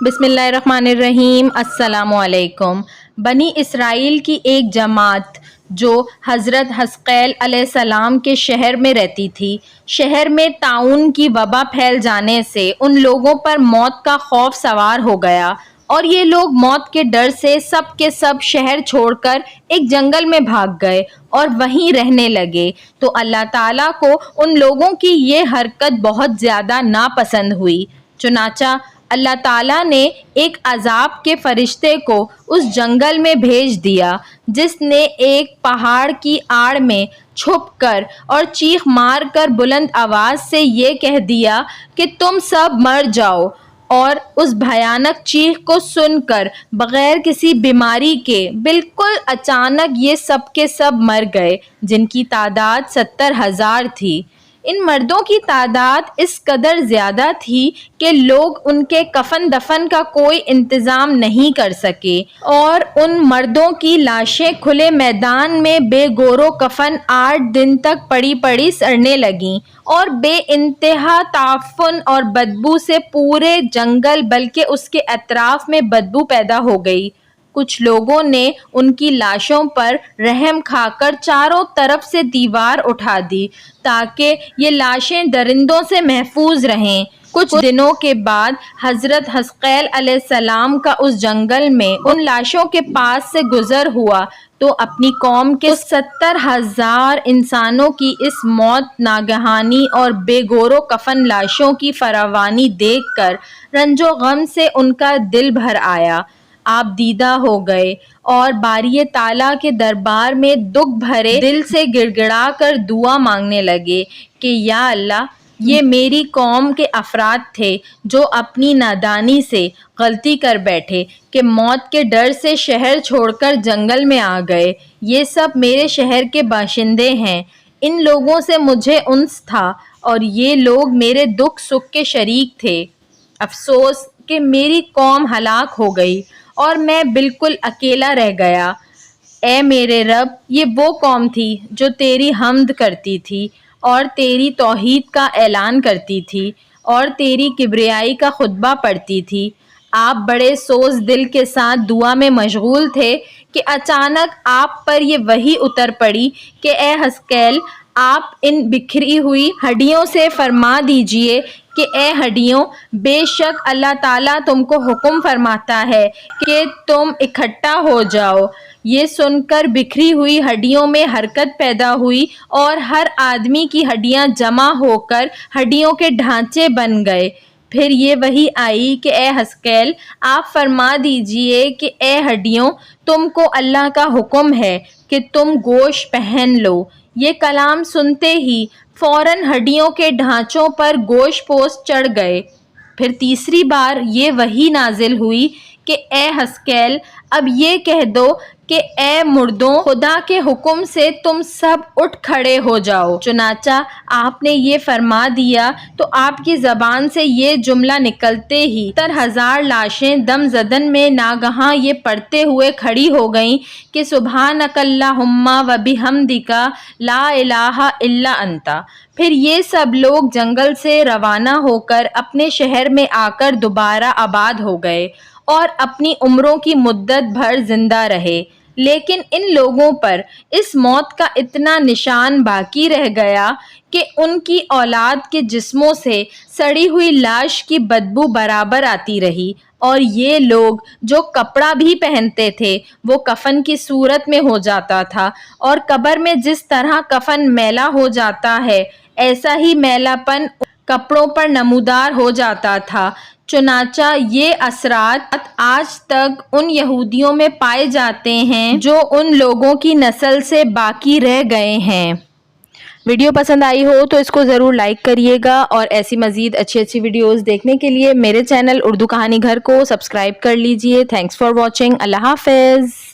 بسم اللہ الرحمن الرحیم۔ السلام علیکم۔ بنی اسرائیل کی ایک جماعت جو حضرت حزقیل علیہ السلام کے شہر میں رہتی تھی، شہر میں طاعون کی وبا پھیل جانے سے ان لوگوں پر موت کا خوف سوار ہو گیا اور یہ لوگ موت کے ڈر سے سب کے سب شہر چھوڑ کر ایک جنگل میں بھاگ گئے اور وہیں رہنے لگے۔ تو اللہ تعالیٰ کو ان لوگوں کی یہ حرکت بہت زیادہ ناپسند ہوئی، چنانچہ اللہ تعالیٰ نے ایک عذاب کے فرشتے کو اس جنگل میں بھیج دیا، جس نے ایک پہاڑ کی آڑ میں چھپ کر اور چیخ مار کر بلند آواز سے یہ کہہ دیا کہ تم سب مر جاؤ، اور اس بھیانک چیخ کو سن کر بغیر کسی بیماری کے بالکل اچانک یہ سب کے سب مر گئے، جن کی تعداد 70,000 تھی۔ ان مردوں کی تعداد اس قدر زیادہ تھی کہ لوگ ان کے کفن دفن کا کوئی انتظام نہیں کر سکے، اور ان مردوں کی لاشیں کھلے میدان میں بے گور و کفن 8 دن تک پڑی پڑی سڑنے لگیں، اور بے انتہا تعفن اور بدبو سے پورے جنگل بلکہ اس کے اطراف میں بدبو پیدا ہو گئی۔ کچھ لوگوں نے ان کی لاشوں پر رحم کھا کر چاروں طرف سے دیوار اٹھا دی تاکہ یہ لاشیں درندوں سے محفوظ رہیں۔ کچھ دنوں کے بعد حضرت حزقیل علیہ السلام کا اس جنگل میں ان لاشوں کے پاس سے گزر ہوا تو اپنی قوم کے 70,000 انسانوں کی اس موت ناگہانی اور بے گور و کفن لاشوں کی فراوانی دیکھ کر رنج و غم سے ان کا دل بھر آیا۔ آپ دیدہ ہو گئے اور باری تعالیٰ کے دربار میں دکھ بھرے دل سے گڑ گڑا کر دعا مانگنے لگے کہ یا اللہ، یہ میری قوم کے افراد تھے جو اپنی نادانی سے غلطی کر بیٹھے کہ موت کے ڈر سے شہر چھوڑ کر جنگل میں آ گئے۔ یہ سب میرے شہر کے باشندے ہیں، ان لوگوں سے مجھے انس تھا اور یہ لوگ میرے دکھ سکھ کے شریک تھے۔ افسوس کہ میری قوم ہلاک ہو گئی اور میں بالکل اکیلا رہ گیا۔ اے میرے رب، یہ وہ قوم تھی جو تیری حمد کرتی تھی اور تیری توحید کا اعلان کرتی تھی اور تیری کبریائی کا خطبہ پڑھتی تھی۔ آپ بڑے سوز دل کے ساتھ دعا میں مشغول تھے کہ اچانک آپ پر یہ وحی اتر پڑی کہ اے حزقیل، آپ ان بکھری ہوئی ہڈیوں سے فرما دیجئے کہ اے ہڈیوں، بے شک اللہ تعالیٰ تم کو حکم فرماتا ہے کہ تم اکٹھا ہو جاؤ۔ یہ سن کر بکھری ہوئی ہڈیوں میں حرکت پیدا ہوئی اور ہر آدمی کی ہڈیاں جمع ہو کر ہڈیوں کے ڈھانچے بن گئے۔ پھر یہ وحی آئی کہ اے حزقیل، آپ فرما دیجئے کہ اے ہڈیوں، تم کو اللہ کا حکم ہے کہ تم گوشت پہن لو۔ یہ کلام سنتے ہی فوراً ہڈیوں کے ڈھانچوں پر گوشت پوست چڑھ گئے۔ پھر تیسری بار یہ وحی نازل ہوئی کہ اے حزقیل، اب یہ کہہ دو کہ اے مردوں، خدا کے حکم سے تم سب اٹھ کھڑے ہو جاؤ۔ چنانچہ آپ نے یہ فرما دیا تو آپ کی زبان سے یہ جملہ نکلتے ہی 70,000 لاشیں دم زدن میں ناگہاں یہ پڑھتے ہوئے کھڑی ہو گئیں کہ سبحانک اللہم و بحمدک لا الہ الا انت۔ پھر یہ سب لوگ جنگل سے روانہ ہو کر اپنے شہر میں آ کر دوبارہ آباد ہو گئے اور اپنی عمروں کی مدت بھر زندہ رہے۔ لیکن ان لوگوں پر اس موت کا اتنا نشان باقی رہ گیا کہ ان کی اولاد کے جسموں سے سڑی ہوئی لاش کی بدبو برابر آتی رہی، اور یہ لوگ جو کپڑا بھی پہنتے تھے وہ کفن کی صورت میں ہو جاتا تھا، اور قبر میں جس طرح کفن میلا ہو جاتا ہے ایسا ہی میلا پن کپڑوں پر نمودار ہو جاتا تھا۔ چنانچہ یہ اثرات آج تک ان یہودیوں میں پائے جاتے ہیں جو ان لوگوں کی نسل سے باقی رہ گئے ہیں۔ ویڈیو پسند آئی ہو تو اس کو ضرور لائک کریے گا، اور ایسی مزید اچھی ویڈیوز دیکھنے کے لیے میرے چینل اردو کہانی گھر کو سبسکرائب کر لیجئے۔ Thanks for watching. اللہ حافظ۔